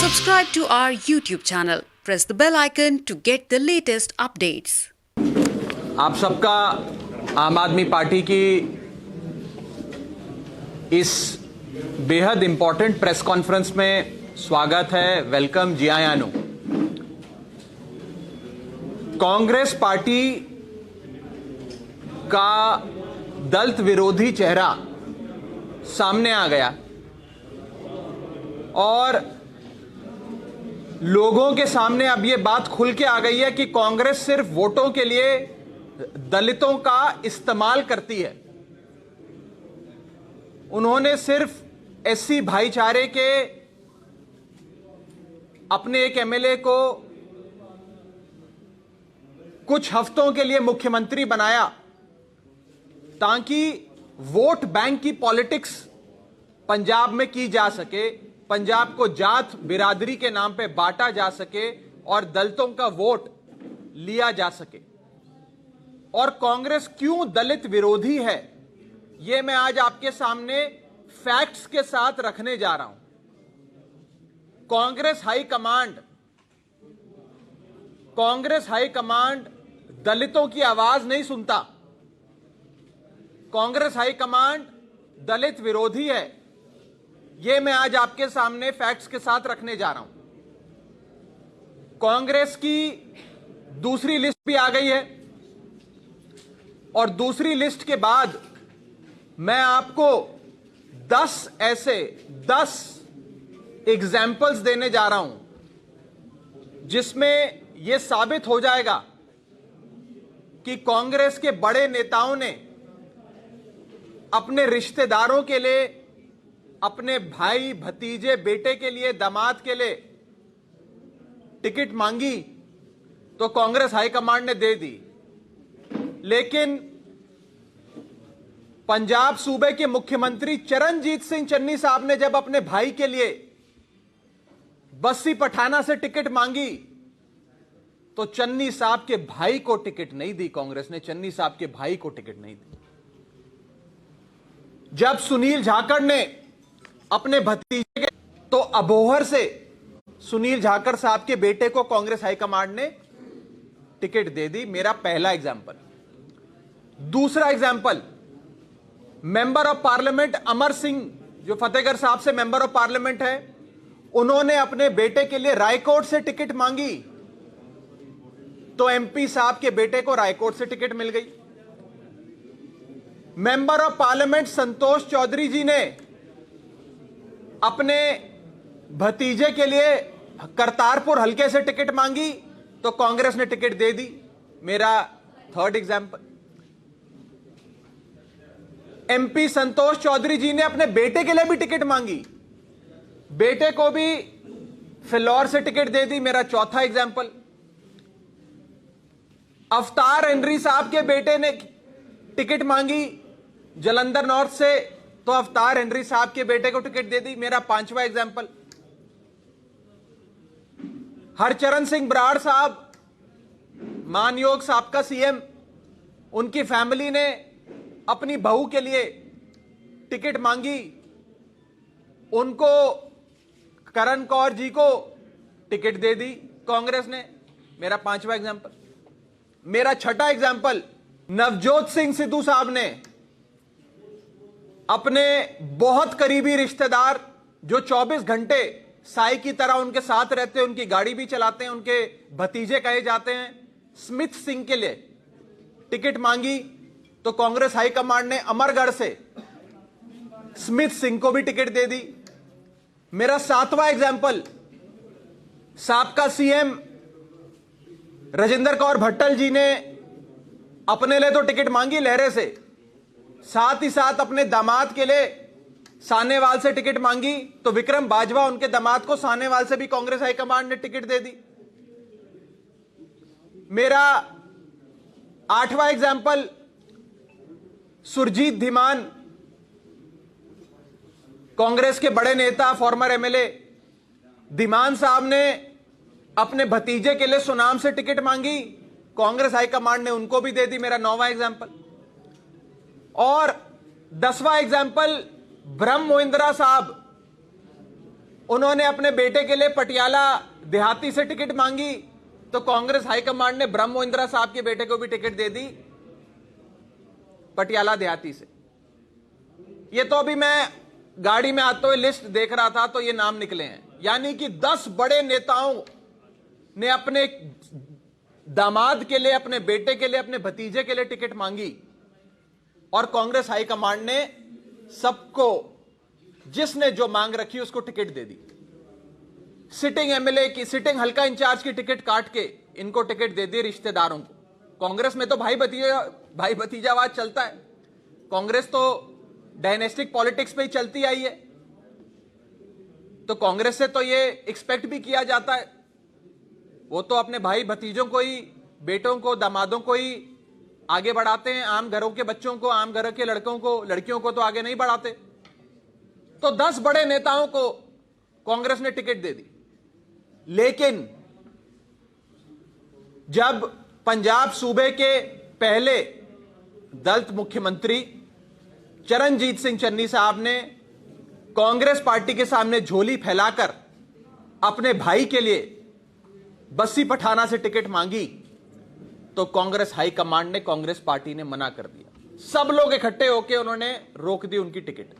Subscribe to our YouTube channel. Press the bell icon to get the latest updates. आप सबका आम आदमी party की इस बेहद इंपॉर्टेंट प्रेस कॉन्फ्रेंस में स्वागत है। वेलकम जी आयानु। कांग्रेस पार्टी का दलित विरोधी चेहरा सामने आ गया और लोगों के सामने अब यह बात खुल के आ गई है कि कांग्रेस सिर्फ वोटों के लिए दलितों का इस्तेमाल करती है। उन्होंने सिर्फ एससी भाईचारे के अपने एक एमएलए को कुछ हफ्तों के लिए मुख्यमंत्री बनाया ताकि वोट बैंक की पॉलिटिक्स पंजाब में की जा सके, पंजाब को जात बिरादरी के नाम पे बांटा जा सके और दलितों का वोट लिया जा सके। और कांग्रेस क्यों दलित विरोधी है, यह मैं आज आपके सामने फैक्ट्स के साथ रखने जा रहा हूं। कांग्रेस हाईकमांड दलितों की आवाज नहीं सुनता। कांग्रेस हाईकमांड दलित विरोधी है। यह मैं आज आपके सामने फैक्ट्स के साथ रखने जा रहा हूं। कांग्रेस की दूसरी लिस्ट भी आ गई है और दूसरी लिस्ट के बाद मैं आपको 10 एग्जाम्पल्स देने जा रहा हूं जिसमें यह साबित हो जाएगा कि कांग्रेस के बड़े नेताओं ने अपने रिश्तेदारों के लिए, अपने भाई भतीजे बेटे के लिए, दामाद के लिए टिकट मांगी तो कांग्रेस हाईकमांड ने दे दी। लेकिन पंजाब सूबे के मुख्यमंत्री चरणजीत सिंह चन्नी साहब ने जब अपने भाई के लिए बस्सी पठाना से टिकट मांगी तो चन्नी साहब के भाई को टिकट नहीं दी। कांग्रेस ने चन्नी साहब के भाई को टिकट नहीं दी। जब सुनील जाखड़ ने अपने भतीजे के तो अबोहर से सुनील जाखड़ साहब के बेटे को कांग्रेस हाईकमांड ने टिकट दे दी। मेरा पहला एग्जाम्पल। दूसरा example, member of parliament Amar Singh जो फतेहगढ़ साहब से मेंबर ऑफ पार्लियामेंट है, उन्होंने अपने बेटे के लिए रायकोट से टिकट मांगी तो एमपी साहब के बेटे को रायकोट से टिकट मिल गई। मेंबर ऑफ पार्लियामेंट संतोष चौधरी जी ने अपने भतीजे के लिए करतारपुर हलके से टिकट मांगी तो कांग्रेस ने टिकट दे दी। मेरा थर्ड एग्जाम्पल, एमपी संतोष चौधरी जी ने अपने बेटे के लिए भी टिकट मांगी, बेटे को भी फिलौर से टिकट दे दी। मेरा चौथा एग्जाम्पल, अवतार हेनरी साहब के बेटे ने टिकट मांगी जलंधर नॉर्थ से तो अवतार हेनरी साहब के बेटे को टिकट दे दी। मेरा पांचवा एग्जाम्पल, हरचरण सिंह बराड़ साहब, मानयोग साहब का सीएम, उनकी फैमिली ने अपनी बहू के लिए टिकट मांगी, उनको करण कौर जी को टिकट दे दी कांग्रेस ने। मेरा पांचवा एग्जाम्पल। मेरा छठा एग्जाम्पल, नवजोत सिंह सिद्धू साहब ने अपने बहुत करीबी रिश्तेदार जो 24 घंटे साई की तरह उनके साथ रहते हैं, उनकी गाड़ी भी चलाते हैं, उनके भतीजे कहे जाते हैं, स्मिथ सिंह के लिए टिकट मांगी तो कांग्रेस हाईकमांड ने अमरगढ़ से स्मिथ सिंह को भी टिकट दे दी। मेरा सातवां एग्जाम्पल, साबका सीएम राजेंद्र कौर भट्टल जी ने अपने लिए तो टिकट मांगी लहरे से, साथ ही साथ अपने दामाद के लिए सानेवाल से टिकट मांगी तो विक्रम बाजवा उनके दामाद को सानेवाल से भी कांग्रेस हाईकमांड ने टिकट दे दी। मेरा आठवां एग्जाम्पल, सुरजीत धीमान, कांग्रेस के बड़े नेता, फॉर्मर एमएलए धीमान साहब ने अपने भतीजे के लिए सुनाम से टिकट मांगी, कांग्रेस हाईकमांड ने उनको भी दे दी। मेरा 9वां एग्जाम्पल। और 10वां एग्जाम्पल, ब्रह्म मोहिंद्रा साहब उन्होंने अपने बेटे के लिए पटियाला देहाती से टिकट मांगी तो कांग्रेस हाईकमांड ने ब्रह्म मोहिंद्रा साहब के बेटे को भी टिकट दे दी पटियाला देहाती से। ये तो अभी मैं गाड़ी में आते हुए लिस्ट देख रहा था तो ये नाम निकले हैं, यानी कि 10 बड़े नेताओं ने अपने दामाद के लिए, अपने बेटे के लिए, अपने भतीजे के लिए टिकट मांगी और कांग्रेस हाईकमांड ने सबको जिसने जो मांग रखी उसको टिकट दे दी। सिटिंग एमएलए की, सिटिंग हल्का इंचार्ज की टिकट काट के इनको टिकट दे दी रिश्तेदारों को। कांग्रेस में तो भाई भतीजावाद चलता है, कांग्रेस तो डायनेस्टिक पॉलिटिक्स पे ही चलती आई है, तो कांग्रेस से तो ये एक्सपेक्ट भी किया जाता है। वो तो अपने भाई भतीजों को ही, बेटों को, दामादों को ही आगे बढ़ाते हैं, आम घरों के बच्चों को, आम घरों के लड़कियों को तो आगे नहीं बढ़ाते। तो 10 बड़े नेताओं को कांग्रेस ने टिकट दे दी। लेकिन जब पंजाब सूबे के पहले दलित मुख्यमंत्री चरणजीत सिंह चन्नी साहब ने कांग्रेस पार्टी के सामने झोली फैलाकर अपने भाई के लिए बस्सी पठाना से टिकट मांगी तो कांग्रेस हाईकमांड ने, कांग्रेस पार्टी ने मना कर दिया। सब लोग इकट्ठे होकर उन्होंने रोक दी उनकी टिकट।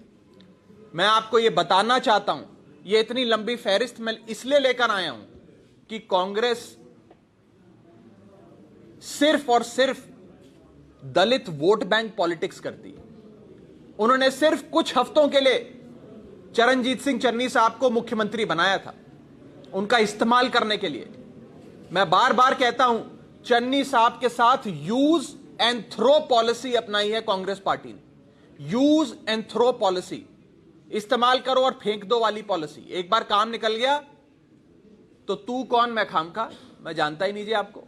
मैं आपको यह बताना चाहता हूं, यह इतनी लंबी फहरिस्त मैं इसलिए लेकर आया हूं कि कांग्रेस सिर्फ और सिर्फ दलित वोट बैंक पॉलिटिक्स करती है। उन्होंने सिर्फ कुछ हफ्तों के लिए चरणजीत सिंह चन्नी साहब को मुख्यमंत्री बनाया था, उनका इस्तेमाल करने के लिए। मैं बार बार कहता हूं, चन्नी साहब के साथ यूज एंड थ्रो पॉलिसी अपनाई है कांग्रेस पार्टी ने। यूज एंड थ्रो पॉलिसी, इस्तेमाल करो और फेंक दो वाली पॉलिसी। एक बार काम निकल गया तो तू कौन मैं खामखा, मैं जानता ही नहीं जी आपको।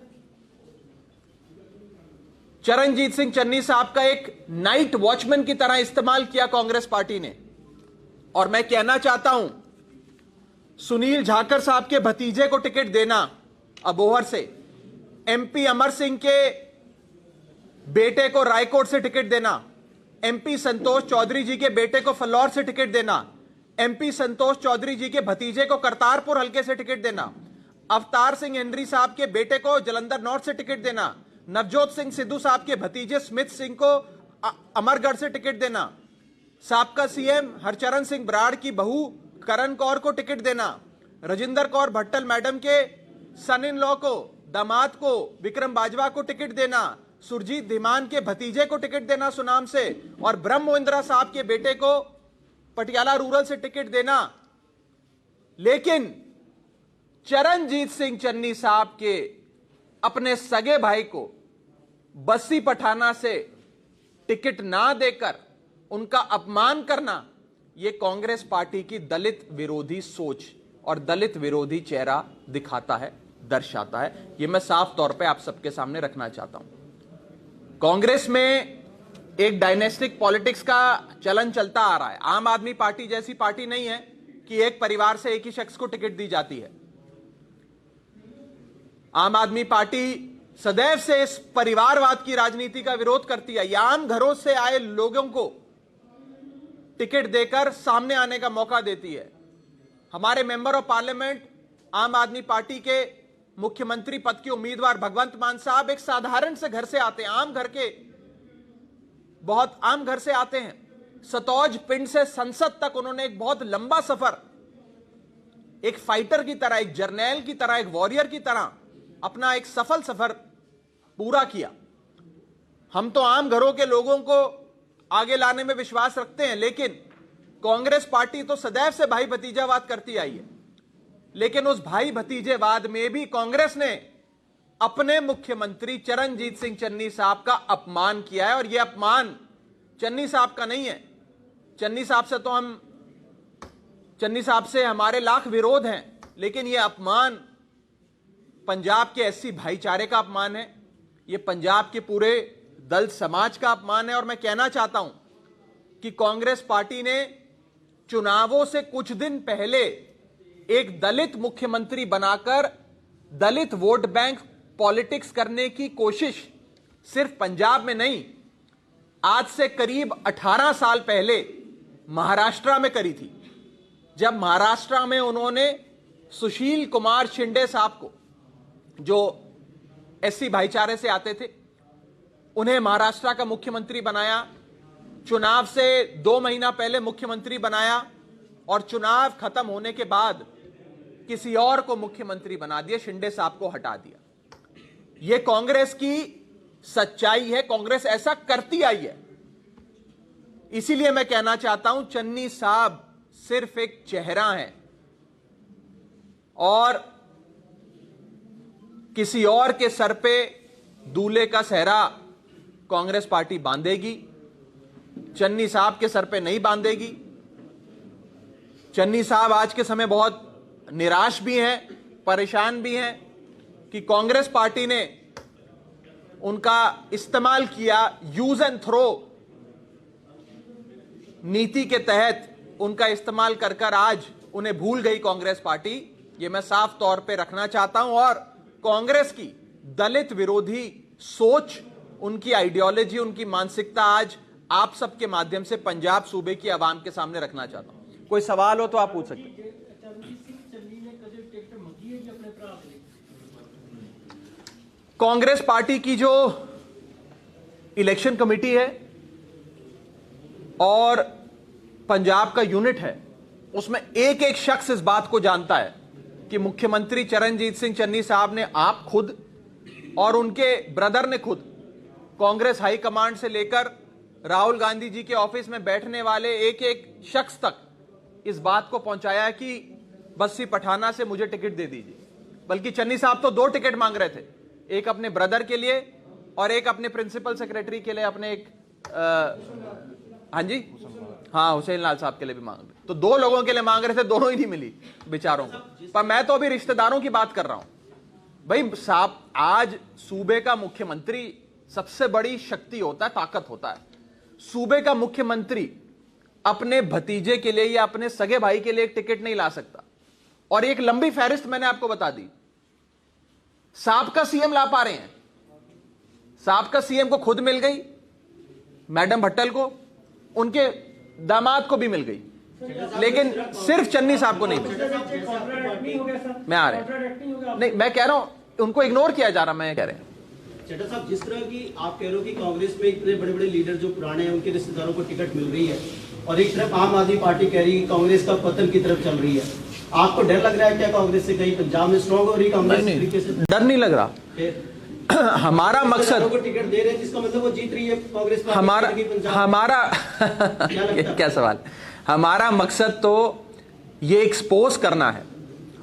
चरणजीत सिंह चन्नी साहब का एक नाइट वॉचमैन की तरह इस्तेमाल किया कांग्रेस पार्टी ने। और मैं कहना चाहता हूं, सुनील झाकर साहब के भतीजे को टिकट देना अबोहर से, एमपी अमर सिंह के बेटे को रायकोट से टिकट देना, एमपी संतोष चौधरी जी के बेटे को फलौर से टिकट देना, एमपी संतोष चौधरी जी के भतीजे को करतारपुर हल्के से टिकट देना, अवतार सिंह हेनरी साहब के बेटे को जलंधर नॉर्थ से टिकट देना, नवजोत सिंह सिद्धू साहब के भतीजे स्मिथ सिंह को अमरगढ़ से टिकट देना, साबका सीएम हरचरण सिंह बराड़ की बहू करण कौर को टिकट देना, राजिंदर कौर भट्टल मैडम के सन इन लॉ को, दामाद को विक्रम बाजवा को टिकट देना, सुरजीत धीमान के भतीजे को टिकट देना सुनाम से, और ब्रह्म मोहिंद्रा साहब के बेटे को पटियाला रूरल से टिकट देना। लेकिन चरणजीत सिंह चन्नी साहब के अपने सगे भाई को बस्सी पठाना से टिकट ना देकर उनका अपमान करना, यह कांग्रेस पार्टी की दलित विरोधी सोच और दलित विरोधी चेहरा दिखाता है, दर्शाता है। यह मैं साफ तौर पे आप सबके सामने रखना चाहता हूं। कांग्रेस में एक डायनेस्टिक पॉलिटिक्स का चलन चलता आ रहा है। आम आदमी पार्टी जैसी पार्टी नहीं है कि एक परिवार से एक ही शख्स को टिकट दी जाती है। आम आदमी पार्टी सदैव से इस परिवारवाद की राजनीति का विरोध करती है। या आम घरों से आए लोगों को टिकट देकर सामने आने का मौका देती है। हमारे मेंबर ऑफ पार्लियामेंट आम आदमी पार्टी के मुख्यमंत्री पद के उम्मीदवार भगवंत मान साहब एक साधारण से घर से आते हैं, आम घर के, बहुत आम घर से आते हैं। सतौज पिंड से संसद तक उन्होंने एक बहुत लंबा सफर, एक फाइटर की तरह, एक जर्नैल की तरह, एक वॉरियर की तरह अपना एक सफल सफर पूरा किया। हम तो आम घरों के लोगों को आगे लाने में विश्वास रखते हैं, लेकिन कांग्रेस पार्टी तो सदैव से भाई भतीजावाद करती आई है। लेकिन उस भाई भतीजेवाद में भी कांग्रेस ने अपने मुख्यमंत्री चरणजीत सिंह चन्नी साहब का अपमान किया है। और यह अपमान चन्नी साहब का नहीं है। चन्नी साहब से हमारे लाख विरोध हैं, लेकिन यह अपमान पंजाब के एससी भाईचारे का अपमान है, यह पंजाब के पूरे दलित समाज का अपमान है। और मैं कहना चाहता हूं कि कांग्रेस पार्टी ने चुनावों से कुछ दिन पहले एक दलित मुख्यमंत्री बनाकर दलित वोट बैंक पॉलिटिक्स करने की कोशिश सिर्फ पंजाब में नहीं, आज से करीब 18 साल पहले महाराष्ट्र में करी थी, जब महाराष्ट्र में उन्होंने सुशील कुमार शिंदे साहब को, जो एससी भाईचारे से आते थे, उन्हें महाराष्ट्र का मुख्यमंत्री बनाया, चुनाव से 2 महीना पहले मुख्यमंत्री बनाया और चुनाव खत्म होने के बाद किसी और को मुख्यमंत्री बना दिया, शिंदे साहब को हटा दिया। यह कांग्रेस की सच्चाई है, कांग्रेस ऐसा करती आई है। इसीलिए मैं कहना चाहता हूं, चन्नी साहब सिर्फ एक चेहरा है और किसी और के सर पे दूल्हे का सेहरा कांग्रेस पार्टी बांधेगी, चन्नी साहब के सर पे नहीं बांधेगी। चन्नी साहब आज के समय बहुत निराश भी हैं, परेशान भी हैं कि कांग्रेस पार्टी ने उनका इस्तेमाल किया, यूज एंड थ्रो नीति के तहत उनका इस्तेमाल कर कर आज उन्हें भूल गई कांग्रेस पार्टी। यह मैं साफ तौर पे रखना चाहता हूं और कांग्रेस की दलित विरोधी सोच, उनकी आइडियोलॉजी, उनकी मानसिकता आज आप सबके माध्यम से पंजाब सूबे की आवाम के सामने रखना चाहता हूं। कोई सवाल हो तो आप पूछ सकते हैं। कांग्रेस पार्टी की जो इलेक्शन कमेटी है और पंजाब का यूनिट है, उसमें एक एक शख्स इस बात को जानता है कि मुख्यमंत्री चरणजीत सिंह चन्नी साहब ने, आप खुद और उनके ब्रदर ने खुद कांग्रेस हाईकमांड से लेकर राहुल गांधी जी के ऑफिस में बैठने वाले एक एक शख्स तक इस बात को पहुंचाया कि बस्सी पठाना से मुझे टिकट दे दीजिए। बल्कि चन्नी साहब तो 2 टिकट मांग रहे थे, एक अपने ब्रदर के लिए और एक अपने प्रिंसिपल सेक्रेटरी के लिए, अपने एक हाँ जी, हाँ, हुसैन लाल साहब के लिए भी मांग रहे, तो 2 लोगों के लिए मांग रहे थे, दोनों ही नहीं मिली बेचारों को। पर मैं तो अभी रिश्तेदारों की बात कर रहा हूं। भाई साहब, आज सूबे का मुख्यमंत्री सबसे बड़ी शक्ति होता है, ताकत होता है। सूबे का मुख्यमंत्री अपने भतीजे के लिए या अपने सगे भाई के लिए एक टिकट नहीं ला सकता। और एक लंबी फहरिस्त मैंने आपको बता दी। साबका सीएम ला पा रहे हैं, साबका सीएम को खुद मिल गई, मैडम भट्टल को, उनके दामाद को भी मिल गई, लेकिन सिर्फ चन्नी साहब को नहीं मिली। मैं आ रहे हैं, नहीं, मैं कह रहा हूं उनको इग्नोर किया जा रहा, मैं कह रहे हैं। चड्ढा साहब, जिस तरह की आप कह रहे हो कि कांग्रेस में इतने बड़े बड़े लीडर जो पुराने हैं उनके रिश्तेदारों को टिकट मिल रही है और एक तरफ आम आदमी पार्टी कह रही है कि कांग्रेस का पतन की तरफ चल रही है, आपको डर लग रहा है क्या कांग्रेस से? कहीं पंजाब में स्ट्रॉन्ग हो रही कांग्रेस तरीके से? डर नहीं लग रहा। हमारा मकसद को टिकट दे रहे हैं जिसका मतलब वो जीत रही है कांग्रेस। हमारा क्या सवाल? हमारा मकसद तो ये एक्सपोज करना है।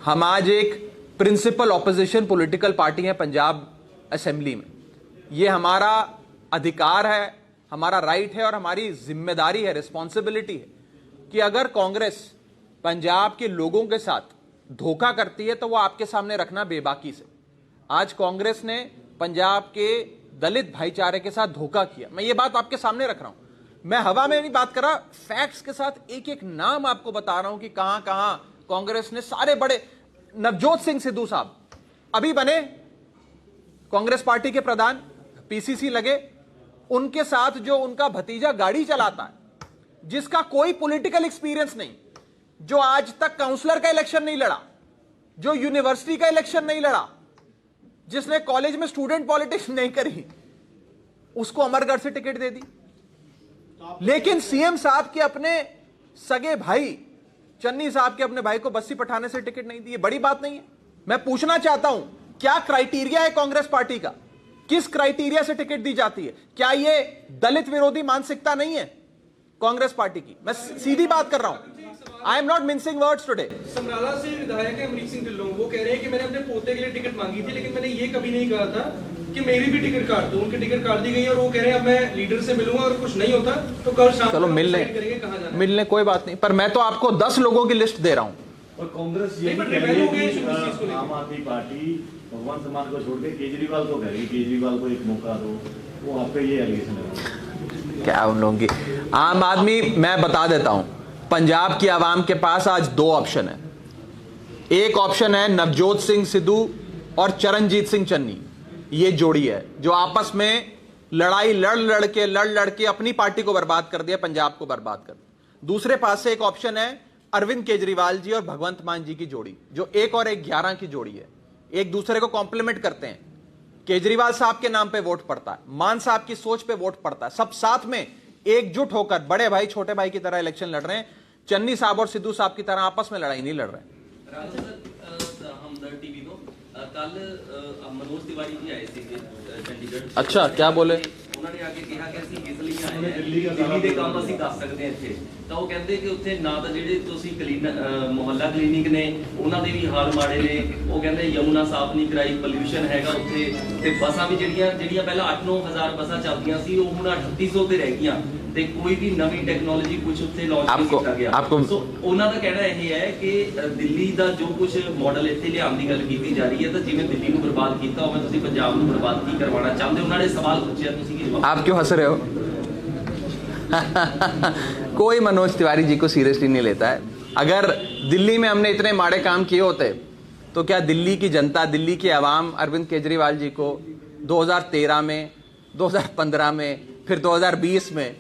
हम आज एक प्रिंसिपल ऑपोजिशन पॉलिटिकल पार्टी है पंजाब असेंबली में। ये हमारा अधिकार है, हमारा राइट है और हमारी जिम्मेदारी है, रिस्पॉन्सिबिलिटी है कि अगर कांग्रेस पंजाब के लोगों के साथ धोखा करती है तो वो आपके सामने रखना बेबाकी से। आज कांग्रेस ने पंजाब के दलित भाईचारे के साथ धोखा किया, मैं ये बात आपके सामने रख रहा हूं। मैं हवा में नहीं बात कर रहा, फैक्ट्स के साथ एक एक नाम आपको बता रहा हूं कि कहां कहां कांग्रेस ने सारे बड़े, नवजोत सिंह सिद्धू साहब अभी बने कांग्रेस पार्टी के प्रधान, पीसीसी लगे, उनके साथ जो उनका भतीजा गाड़ी चलाता है, जिसका कोई पॉलिटिकल एक्सपीरियंस नहीं, जो आज तक काउंसलर का इलेक्शन नहीं लड़ा, जो यूनिवर्सिटी का इलेक्शन नहीं लड़ा, जिसने कॉलेज में स्टूडेंट पॉलिटिक्स नहीं करी, उसको अमरगढ़ से टिकट दे दी। लेकिन सीएम साहब के अपने सगे भाई चन्नी साहब के अपने भाई को बस्सी पठाने से टिकट नहीं दी। बड़ी बात नहीं है। मैं पूछना चाहता हूं, क्या क्राइटेरिया है कांग्रेस पार्टी का? किस क्राइटेरिया से टिकट दी जाती है? क्या यह दलित विरोधी मानसिकता नहीं है कांग्रेस पार्टी की? मैं सीधी बात कर रहा हूं। I am not mincing words today. Samrala से विधायक है अमरीक सिंह ढिल्लों, वो कह रहे हैं कि मैंने अपने पोते के लिए टिकट मांगी थी, लेकिन मैंने ये कभी नहीं कहा था कि मेरी भी टिकट काट दो। उनकी टिकट काट दी गई और वो कह रहे हैं अब मैं लीडर से मिलूंगा और कुछ नहीं होता तो कल शाम चलो मिलने कोई बात नहीं, पर मैं तो आपको 10 लोगों की लिस्ट दे रहा हूं। और कांग्रेस ये कह रही है कि आम आदमी पार्टी भगवान सम्मान को छोड़ के केजरीवाल को कह रही है, केजरीवाल को एक मौका दो, वो आप पे ये एलिगेशन है क्या उन लोगों की? आम आदमी, मैं बता देता हूं, पंजाब की आवाम के पास आज 2 ऑप्शन है। एक ऑप्शन है नवजोत सिंह सिद्धू और चरणजीत सिंह चन्नी, ये जोड़ी है जो आपस में लड़ाई लड़ लड़ के अपनी पार्टी को बर्बाद कर दिया, पंजाब को बर्बाद कर दिया। दूसरे पास से एक ऑप्शन है अरविंद केजरीवाल जी और भगवंत मान जी की जोड़ी, जो 1 और 1 11 की जोड़ी है, एक दूसरे को कॉम्प्लीमेंट करते हैं। केजरीवाल साहब के नाम पे वोट पड़ता है, मान साहब की सोच पे वोट पड़ता है, सब साथ में एकजुट होकर बड़े भाई छोटे भाई की तरह इलेक्शन लड़ रहे हैं। चन्नी साहब और सिद्धू साहब की तरह आपस में लड़ाई नहीं लड़ रहे हैं। ਕੱਲ ਮਨੋਜ ਤਿਵਾਰੀ ਜੀ ਆਏ ਸੀਗੇ ਚੰਡੀਗੜ੍ਹ। अच्छा, क्या बोले? ਉਹਨਾਂ ਨੇ ਆ ਕੇ ਕਿਹਾ ਕਿ ਅਸੀਂ ਇਸ ਲਈ ਆਏ ਹਾਂ, ਦਿੱਲੀ ਦੇ ਕੰਮ ਅਸੀਂ ਦੱਸ ਸਕਦੇ ਹਾਂ ਇੱਥੇ। ਤਾਂ ਉਹ ਕਹਿੰਦੇ ਕਿ ਉੱਥੇ ਨਾ ਤਾਂ ਜਿਹੜੇ ਤੁਸੀਂ ਮੁਹੱਲਾ ਕਲੀਨਿਕ ਨੇ ਉਹਨਾਂ ਦੇ ਵੀ ਹਾਲ ਮਾੜੇ ਨੇ। ਉਹ ਕਹਿੰਦੇ ਯਮੁਨਾ ਸਾਫ਼ ਨਹੀਂ ਕਰਾਈ, ਪੋਲਿਊਸ਼ਨ ਹੈਗਾ ਉੱਥੇ, ਤੇ ਬੱਸਾਂ ਵੀ ਜਿਹੜੀਆਂ ਪਹਿਲਾਂ 8-9 ਹਜ਼ਾਰ ਬੱਸਾਂ ਚੱਲਦੀਆਂ ਸੀ ਉਹ ਹੁਣ 3800 ਤੇ ਰਹਿ ਗਈਆਂ, ਤੇ ਕੋਈ ਵੀ ਨਵੀਂ ਟੈਕਨੋਲੋਜੀ ਕੁਝ ਉੱਥੇ ਲਾਂਚ ਨਹੀਂ ਕੀਤਾ ਗਿਆ। ਸੋ ਉਹਨਾਂ ਦਾ ਕਹਿਣਾ ਇਹ ਹੈ ਕਿ ਦਿੱਲੀ ਦਾ ਜੋ ਕੁਝ ਮਾਡਲ ਇੱਥੇ ਲਿਆਉਣ ਦੀ ਗੱਲ ਕੀਤੀ ਜਾ ਰਹੀ ਹੈ, ਤਾਂ ਜਿਵੇਂ ਦਿੱਲੀ ਨੂੰ ਬਰਬਾਦ ਕੀਤਾ ਹੋਵੇ ਤੁਸੀਂ ਪੰਜਾਬ ਨੂੰ ਬਰਬਾਦ ਕੀ ਕਰਵਾਉਣਾ ਚਾਹੁੰਦੇ ਹੋ। ਉਹਨਾਂ ਨੇ ਸਵਾਲ ਪੁੱਛਿਆ, ਤੁਸੀਂ ਕੀ ਜਵਾਬ? आप क्यों हंस रहे हो? कोई मनोज तिवारी जी को सीरियसली नहीं लेता है। अगर दिल्ली में हमने इतने माड़े काम किए होते तो क्या दिल्ली की जनता, दिल्ली की आवाम अरविंद केजरीवाल जी को 2013 में, 2015 में, फिर 2020 में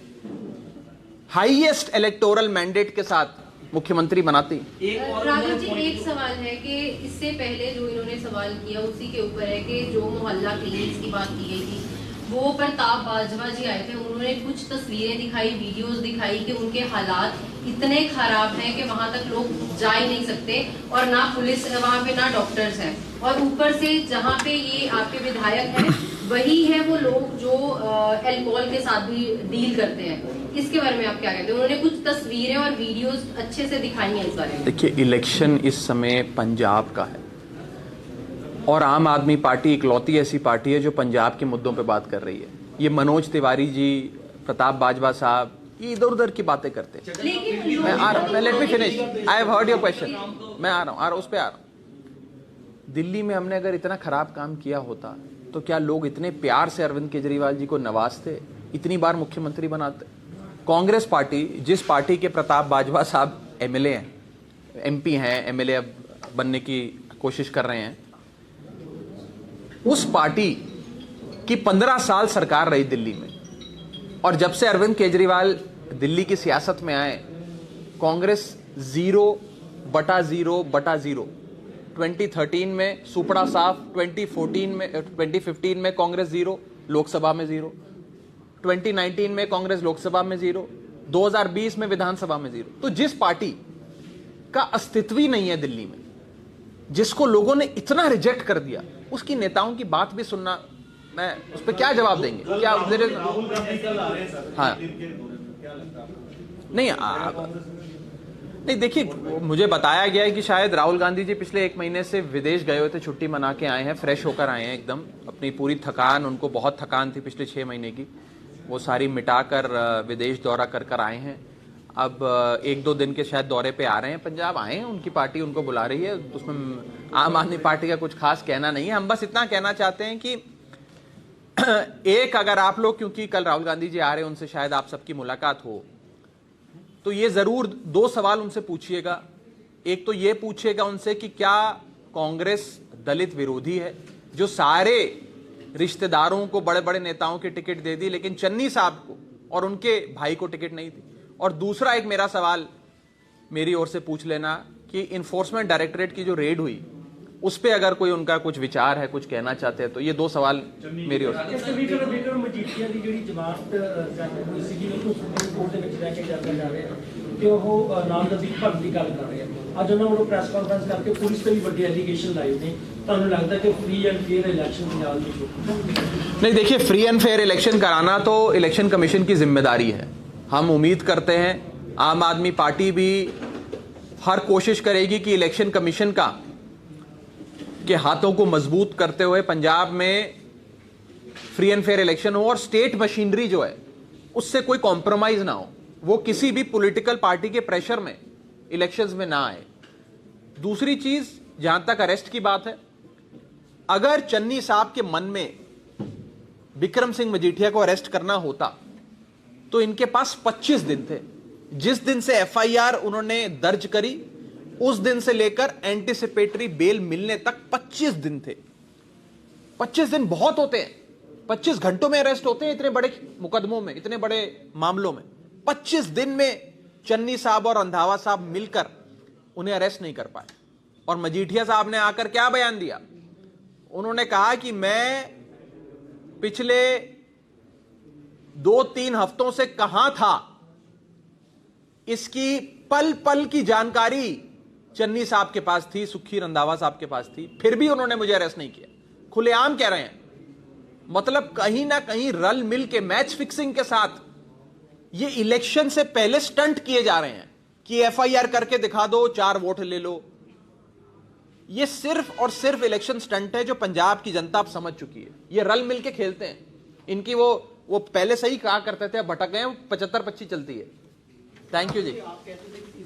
हाईएस्ट इलेक्टोरल मैंडेट के साथ मुख्यमंत्री बनाती? राघव जी, एक सवाल है कि इससे पहले जो इन्होंने सवाल किया उसी के ऊपर है कि जो मोहल्ला क्लिनिक्स की बात की गई थी, वो प्रताप बाजवा जी आए थे, उन्होंने कुछ तस्वीरें दिखाई, वीडियोस दिखाई कि उनके हालात इतने खराब हैं कि वहां तक लोग जा ही नहीं सकते, और ना पुलिस वहां पे ना डॉक्टर्स हैं, और ऊपर से जहां पे ये आपके विधायक हैं वही है वो लोग जो अल्कोहल के साथ भी डील करते हैं। इसके बारे में आप क्या कहते हैं? उन्होंने कुछ तस्वीरें और वीडियोस अच्छे से दिखाई हैं इस बारे में। देखिए, इलेक्शन इस समय पंजाब का है और आम आदमी पार्टी इकलौती ऐसी पार्टी है जो पंजाब के मुद्दों पे बात कर रही है। ये मनोज तिवारी जी, प्रताप बाजवा साहब, ये इधर उधर की बातें करते हैं। मैं आ रहा हूँ, let me finish, I have heard your question. मैं आ रहा हूँ, उस पर आ रहा हूँ। दिल्ली में हमने अगर इतना खराब काम किया होता तो क्या लोग इतने प्यार से अरविंद केजरीवाल जी को नवाजते, इतनी बार मुख्यमंत्री बनाते? कांग्रेस पार्टी, जिस पार्टी के प्रताप बाजवा साहब एमएलए हैं, एमपी हैं, एमएलए अब बनने की कोशिश कर रहे हैं, उस पार्टी की 15 साल सरकार रही दिल्ली में, और जब से अरविंद केजरीवाल दिल्ली की सियासत में आए, कांग्रेस 0/0/0। 2013 में सुपड़ा साफ, 2015 में कांग्रेस 0, लोकसभा में 0, 2019 में कांग्रेस लोकसभा में 0, 2020 में विधानसभा में 0। तो जिस पार्टी का अस्तित्व ही नहीं है दिल्ली में, जिसको लोगों ने इतना रिजेक्ट कर दिया, उसकी नेताओं की बात भी सुनना, मैं उस पर क्या जवाब देंगे? क्या राहुल गांधी कल आ रहे हैं सर? हाँ, क्या लगता है? नहीं, देखिए, मुझे बताया गया है कि शायद राहुल गांधी जी पिछले 1 महीने से विदेश गए हुए थे, छुट्टी मना के आए हैं, फ्रेश होकर आए हैं एकदम। अपनी पूरी थकान, उनको बहुत थकान थी पिछले 6 महीने की, वो सारी मिटाकर विदेश दौरा कर आए हैं। अब 1-2 दिन के शायद दौरे पे आ रहे हैं, पंजाब आए हैं, उनकी पार्टी उनको बुला रही है। उसमें आम आदमी पार्टी का कुछ खास कहना नहीं है। हम बस इतना कहना चाहते हैं कि एक, अगर आप लोग, क्योंकि कल राहुल गांधी जी आ रहे हैं, उनसे शायद आप सबकी मुलाकात हो, तो ये जरूर 2 सवाल उनसे पूछिएगा। एक तो ये पूछिएगा उनसे कि क्या कांग्रेस दलित विरोधी है, जो सारे रिश्तेदारों को, बड़े बड़े नेताओं की टिकट दे दी, लेकिन चन्नी साहब को और उनके भाई को टिकट नहीं दी। और दूसरा एक मेरा सवाल मेरी ओर से पूछ लेना कि इन्फोर्समेंट डायरेक्टरेट की जो रेड हुई, उस पे अगर कोई उनका कुछ विचार है, कुछ कहना चाहते हैं, तो ये 2 सवाल मेरी ओर से। विक्रम मजीठिया की ਜਿਹੜੀ ਜਮਾਤ ਹੋਈ ਸੀ ਜਿਹਨੂੰ ਸੁਪਰੀਮ ਕੋਰਟ ਦੇ ਵਿੱਚ ਲੈ ਕੇ ਜਾਂਦਾ ਜਾ ਰਿਹਾ ਤੇ ਉਹ ਨਾਮਜ਼ਦਗੀ ਭਰਨ ਦੀ ਗੱਲ ਕਰ ਰਹੇ ਆ। ਅੱਜ ਉਹਨਾਂ ਵੱਲੋਂ ਪ੍ਰੈਸ ਕਾਨਫਰੰਸ ਕਰਕੇ ਪੁਲਿਸ ਤੇ ਵੀ ਵੱਡੇ ਐਲੀਗੇਸ਼ਨ ਲਾਏ ਨੇ। ਤੁਹਾਨੂੰ ਲੱਗਦਾ ਕਿ free and fair election Punjab ਵਿੱਚ हो? नहीं, देखिए, फ्री एंड फेयर इलेक्शन कराना तो इलेक्शन कमीशन की जिम्मेदारी है। हम उम्मीद करते हैं, आम आदमी पार्टी भी हर कोशिश करेगी कि इलेक्शन कमीशन के हाथों को मजबूत करते हुए पंजाब में फ्री एंड फेयर इलेक्शन हो, और स्टेट मशीनरी जो है उससे कोई कॉम्प्रोमाइज ना हो, वो किसी भी पॉलिटिकल पार्टी के प्रेशर में इलेक्शंस में ना आए। दूसरी चीज, जहां तक अरेस्ट की बात है, अगर चन्नी साहब के मन में विक्रम सिंह मजीठिया को अरेस्ट करना होता तो इनके पास 25 दिन थे। जिस दिन से एफआईआर उन्होंने दर्ज करी, उस दिन से लेकर एंटीसिपेटरी बेल मिलने तक 25 दिन थे। 25 दिन बहुत होते हैं, 25 घंटों में अरेस्ट होते हैं इतने बड़े मुकदमों में, इतने बड़े मामलों में। 25 दिन में चन्नी साहब और रंधावा साहब मिलकर उन्हें अरेस्ट नहीं कर पाए। और मजीठिया साहब ने आकर क्या बयान दिया? उन्होंने कहा कि मैं पिछले 2-3 हफ्तों से कहां था, इसकी पल पल की जानकारी चन्नी साहब के पास थी, सुखी रंधावा साहब के पास थी, फिर भी उन्होंने मुझे अरेस्ट नहीं किया। खुलेआम कह रहे हैं। मतलब कहीं ना कहीं रल मिल के मैच फिक्सिंग के साथ ये इलेक्शन से पहले स्टंट किए जा रहे हैं कि एफआईआर करके दिखा दो, 4 वोट ले लो। ये सिर्फ और सिर्फ इलेक्शन स्टंट है जो पंजाब की जनता अब समझ चुकी है। ये रल मिल के खेलते हैं। इनकी वो पहले सही कहा करते थे, अब भटक गए, 75-25 चलती है। थैंक यू जी। आप कहते थे